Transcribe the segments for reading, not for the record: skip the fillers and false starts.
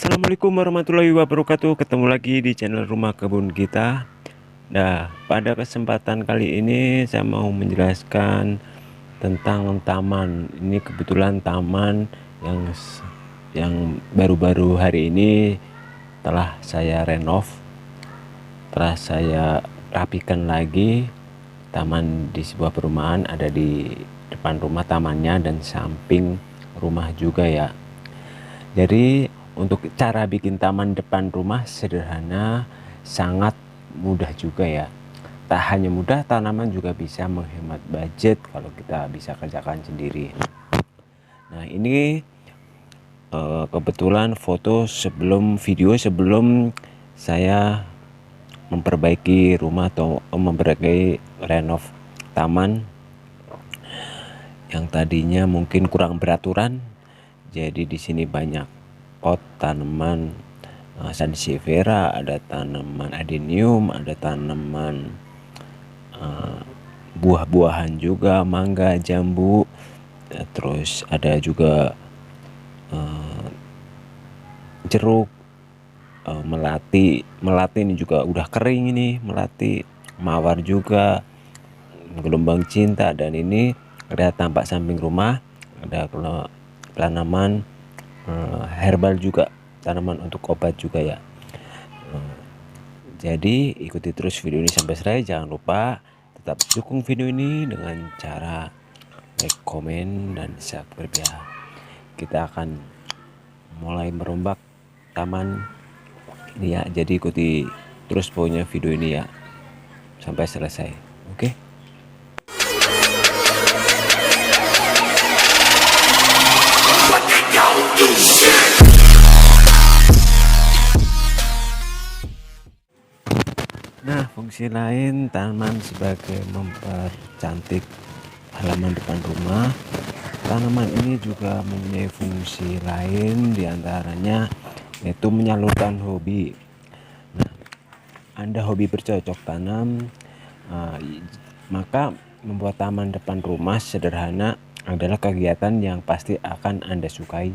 Assalamualaikum warahmatullahi wabarakatuh. Ketemu lagi di channel Rumah Kebun kita. Nah, pada kesempatan kali ini saya mau menjelaskan tentang taman. Ini kebetulan taman yang baru-baru hari ini telah saya renov, telah saya rapikan lagi. Taman di sebuah perumahan ada di depan rumah tamannya dan samping rumah juga ya. Jadi untuk cara bikin taman depan rumah sederhana, sangat mudah juga ya. Tak hanya mudah, tanaman juga bisa menghemat budget kalau kita bisa kerjakan sendiri. Nah ini kebetulan foto video sebelum saya memperbaiki rumah atau memperbaiki renov taman yang tadinya mungkin kurang beraturan. Jadi di sini banyak pot tanaman sansevieria, ada tanaman adenium, ada tanaman buah-buahan juga, mangga, jambu, terus ada juga jeruk, melati ini juga udah kering ini, melati, mawar juga, gelombang cinta, dan ini ada tampak samping rumah ada tanaman herbal juga, tanaman untuk obat juga ya. Jadi ikuti terus video ini sampai selesai. Jangan lupa tetap dukung video ini dengan cara like, komen, dan subscribe ya. Kita akan mulai merombak taman ini ya. Jadi ikuti terus pokoknya video ini ya sampai selesai. Oke. Nah, fungsi lain tanaman sebagai mempercantik halaman depan rumah. Tanaman ini juga mempunyai fungsi lain, diantaranya yaitu menyalurkan hobi. Nah, Anda hobi bercocok tanam, maka membuat taman depan rumah sederhana adalah kegiatan yang pasti akan Anda sukai.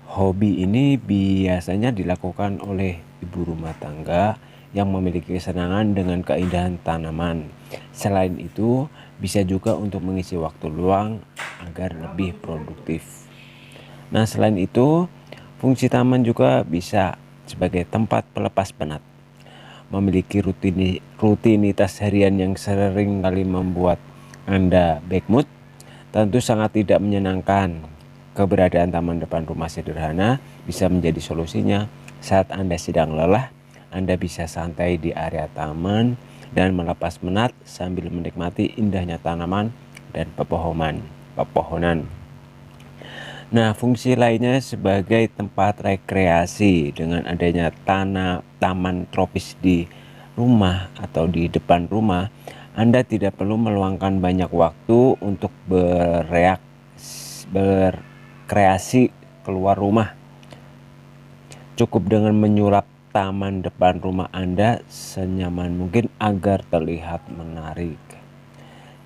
Hobi ini biasanya dilakukan oleh ibu rumah tangga yang memiliki kesenangan dengan keindahan tanaman. Selain itu, bisa juga untuk mengisi waktu luang agar lebih produktif. Nah, selain itu, fungsi taman juga bisa sebagai tempat pelepas penat. Memiliki rutinitas harian yang sering kali membuat Anda bad mood, tentu sangat tidak menyenangkan. Keberadaan taman depan rumah sederhana bisa menjadi solusinya. Saat Anda sedang lelah, Anda bisa santai di area taman dan melepas penat sambil menikmati indahnya tanaman dan pepohonan. Nah, fungsi lainnya sebagai tempat rekreasi. Dengan adanya taman tropis di rumah atau di depan rumah, Anda tidak perlu meluangkan banyak waktu untuk berkreasi keluar rumah. Cukup dengan menyulap taman depan rumah Anda senyaman mungkin agar terlihat menarik.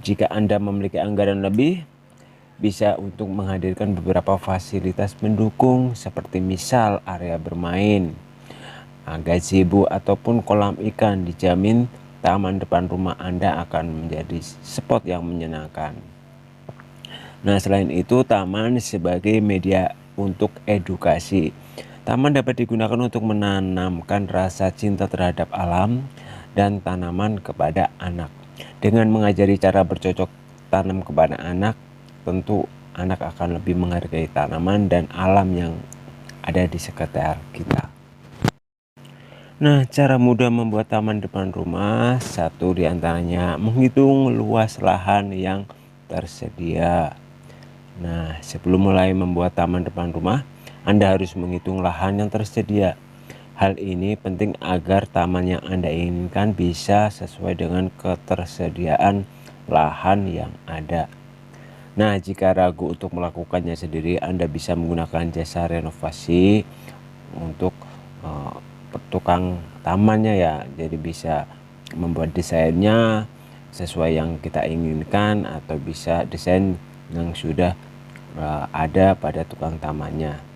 Jika Anda memiliki anggaran lebih, bisa untuk menghadirkan beberapa fasilitas pendukung seperti misal area bermain, gazebo, ataupun kolam ikan. Dijamin taman depan rumah Anda akan menjadi spot yang menyenangkan. Nah, selain itu, taman sebagai media untuk edukasi. Taman dapat digunakan untuk menanamkan rasa cinta terhadap alam dan tanaman kepada anak. Dengan mengajari cara bercocok tanam kepada anak, tentu anak akan lebih menghargai tanaman dan alam yang ada di sekitar kita. Nah, cara mudah membuat taman depan rumah, satu diantaranya menghitung luas lahan yang tersedia. Nah, sebelum mulai membuat taman depan rumah, Anda harus menghitung lahan yang tersedia. Hal ini penting agar taman yang Anda inginkan bisa sesuai dengan ketersediaan lahan yang ada. Nah, jika ragu untuk melakukannya sendiri, Anda bisa menggunakan jasa renovasi untuk tukang tamannya ya. Jadi bisa membuat desainnya sesuai yang kita inginkan, atau bisa desain yang sudah ada pada tukang tamannya.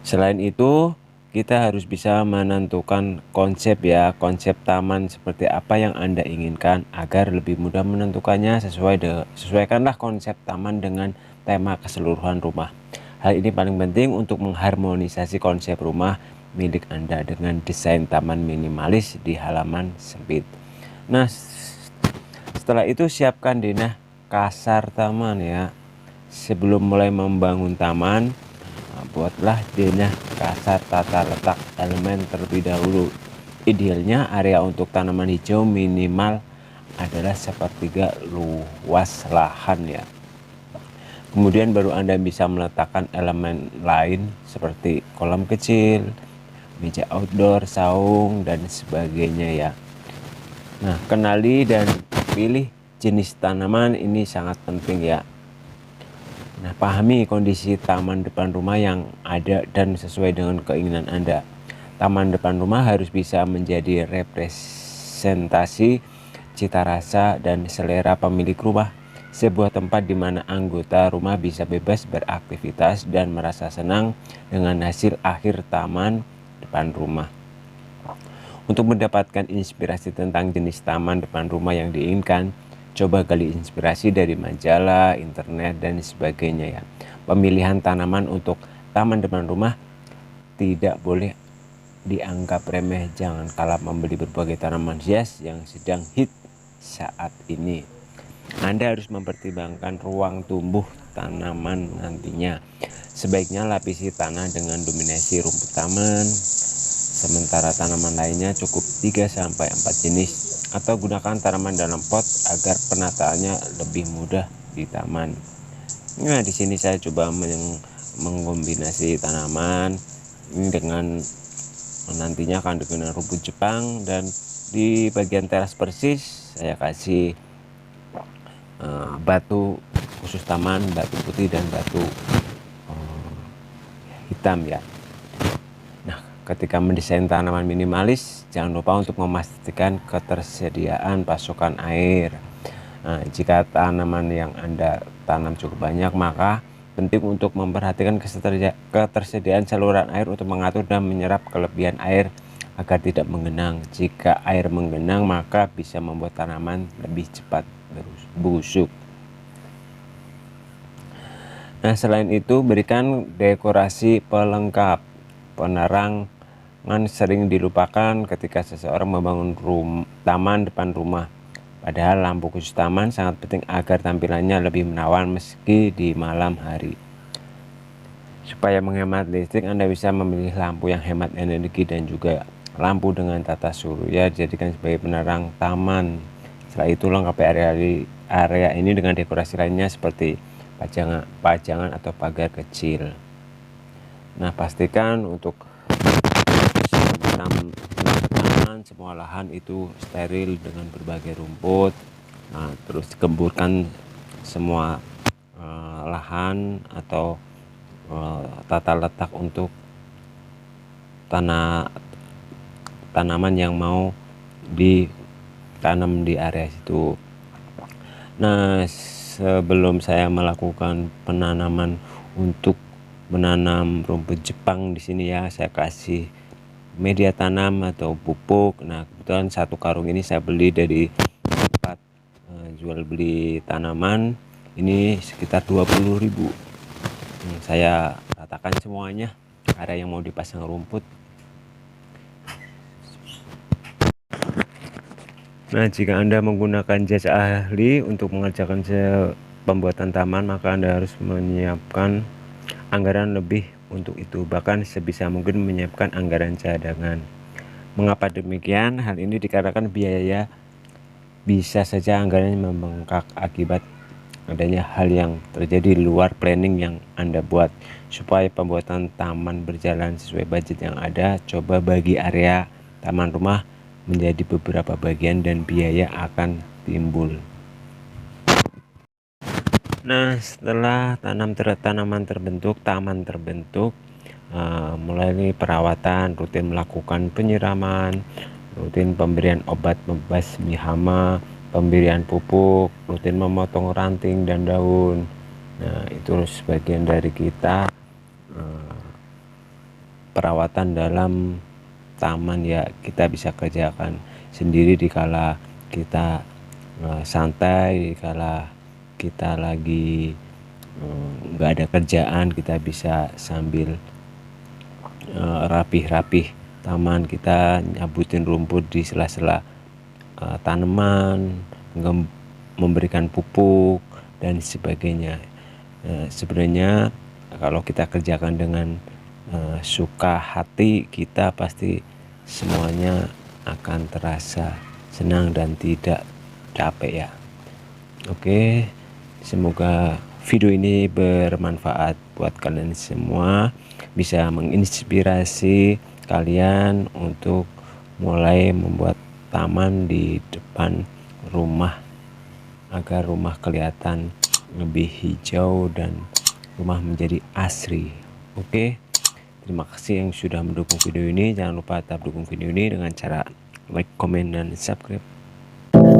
Selain itu, kita harus bisa menentukan konsep konsep taman seperti apa yang Anda inginkan agar lebih mudah menentukannya. Sesuaikanlah konsep taman dengan tema keseluruhan rumah. Hal ini paling penting untuk mengharmonisasi konsep rumah milik Anda dengan desain taman minimalis di halaman sempit. Nah, setelah itu siapkan denah kasar taman ya. Sebelum mulai membangun taman, buatlah denah kasar tata letak elemen terlebih dahulu. Idealnya area untuk tanaman hijau minimal adalah sepertiga luas lahan ya. Kemudian baru Anda bisa meletakkan elemen lain seperti kolam kecil, meja outdoor, saung, dan sebagainya ya. Nah, kenali dan pilih jenis tanaman ini sangat penting ya. Nah, pahami kondisi taman depan rumah yang ada dan sesuai dengan keinginan Anda. Taman depan rumah harus bisa menjadi representasi cita rasa dan selera pemilik rumah. Sebuah tempat di mana anggota rumah bisa bebas beraktivitas dan merasa senang dengan hasil akhir taman depan rumah. Untuk mendapatkan inspirasi tentang jenis taman depan rumah yang diinginkan, coba gali inspirasi dari majalah, internet, dan sebagainya ya. Pemilihan tanaman untuk taman depan rumah tidak boleh dianggap remeh. Jangan kalah membeli berbagai tanaman hias yang sedang hit saat ini. Anda harus mempertimbangkan ruang tumbuh tanaman nantinya. Sebaiknya lapisi tanah dengan dominasi rumput taman, sementara tanaman lainnya cukup 3-4 jenis, atau gunakan tanaman dalam pot agar penataannya lebih mudah di taman. Nah, di sini saya coba mengkombinasi tanaman ini dengan nantinya akan dengan rumput Jepang, dan di bagian teras persis saya kasih batu khusus taman, batu putih dan batu hitam ya. Nah, ketika mendesain tanaman minimalis, jangan lupa untuk memastikan ketersediaan pasokan air. Nah, jika tanaman yang Anda tanam cukup banyak, maka penting untuk memperhatikan ketersediaan saluran air untuk mengatur dan menyerap kelebihan air agar tidak menggenang. Jika air menggenang, maka bisa membuat tanaman lebih cepat busuk. Nah, selain itu berikan dekorasi pelengkap. Penerangan sering dilupakan ketika seseorang membangun taman depan rumah. Padahal lampu khusus taman sangat penting agar tampilannya lebih menawan meski di malam hari. Supaya menghemat listrik, Anda bisa memilih lampu yang hemat energi dan juga lampu dengan tata surya dijadikan sebagai penerang taman. Setelah itu lengkapi area ini dengan dekorasi lainnya seperti pajangan atau pagar kecil. Nah, pastikan untuk taman semua lahan itu steril dengan berbagai rumput. Nah, terus gemburkan semua lahan atau tata letak untuk tanaman yang mau ditanam di area situ. Nah, sebelum saya melakukan penanaman untuk menanam rumput Jepang di sini ya, saya kasih media tanam atau pupuk. Nah, kebetulan satu karung ini saya beli dari tempat jual beli tanaman. Ini sekitar 20.000. Saya ratakan semuanya area yang mau dipasang rumput. Nah, jika Anda menggunakan jasa ahli untuk mengerjakan pembuatan taman, maka Anda harus menyiapkan anggaran lebih untuk itu, bahkan sebisa mungkin menyiapkan anggaran cadangan. Mengapa demikian? Hal ini dikarenakan biaya bisa saja anggarannya membengkak akibat adanya hal yang terjadi di luar planning yang Anda buat. Supaya pembuatan taman berjalan sesuai budget yang ada, coba bagi area taman rumah menjadi beberapa bagian dan biaya akan timbul. Nah, setelah taman terbentuk, mulai nih perawatan, rutin melakukan penyiraman, rutin pemberian obat pembasmi hama, pemberian pupuk, rutin memotong ranting dan daun. Nah, itu sebagian dari kita perawatan dalam taman ya kita bisa kerjakan sendiri dikala kita santai, dikala kita lagi nggak ada kerjaan, kita bisa sambil rapih-rapih taman, kita nyabutin rumput di sela-sela tanaman, memberikan pupuk dan sebagainya. Sebenarnya kalau kita kerjakan dengan suka hati, kita pasti semuanya akan terasa senang dan tidak capek ya. Oke, semoga video ini bermanfaat buat kalian semua, bisa menginspirasi kalian untuk mulai membuat taman di depan rumah agar rumah kelihatan lebih hijau dan rumah menjadi asri. Oke, terima kasih yang sudah mendukung video ini. Jangan lupa tetap dukung video ini dengan cara like, comment, dan subscribe.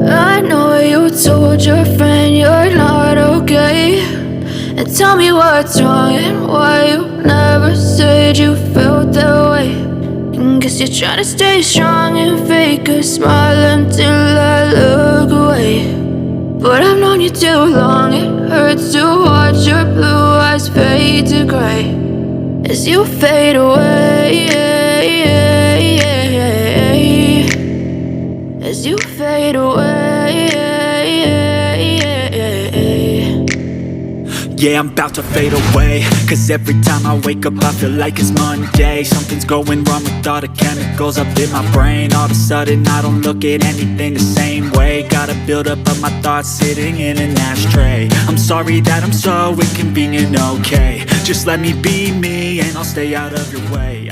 I know you told your friend you're not okay, and tell me what's wrong and why you never said you felt that way. And guess you're trying to stay strong and fake a smile until I look away. But I've known you too long, it hurts to watch your blue eyes fade to gray as you fade away, as you fade away. Yeah, I'm about to fade away, cause every time I wake up I feel like it's Monday. Something's going wrong with all the chemicals up in my brain. All of a sudden I don't look at anything the same way. Got a buildup of my thoughts sitting in an ashtray. I'm sorry that I'm so inconvenient, okay. Just let me be me and I'll stay out of your way.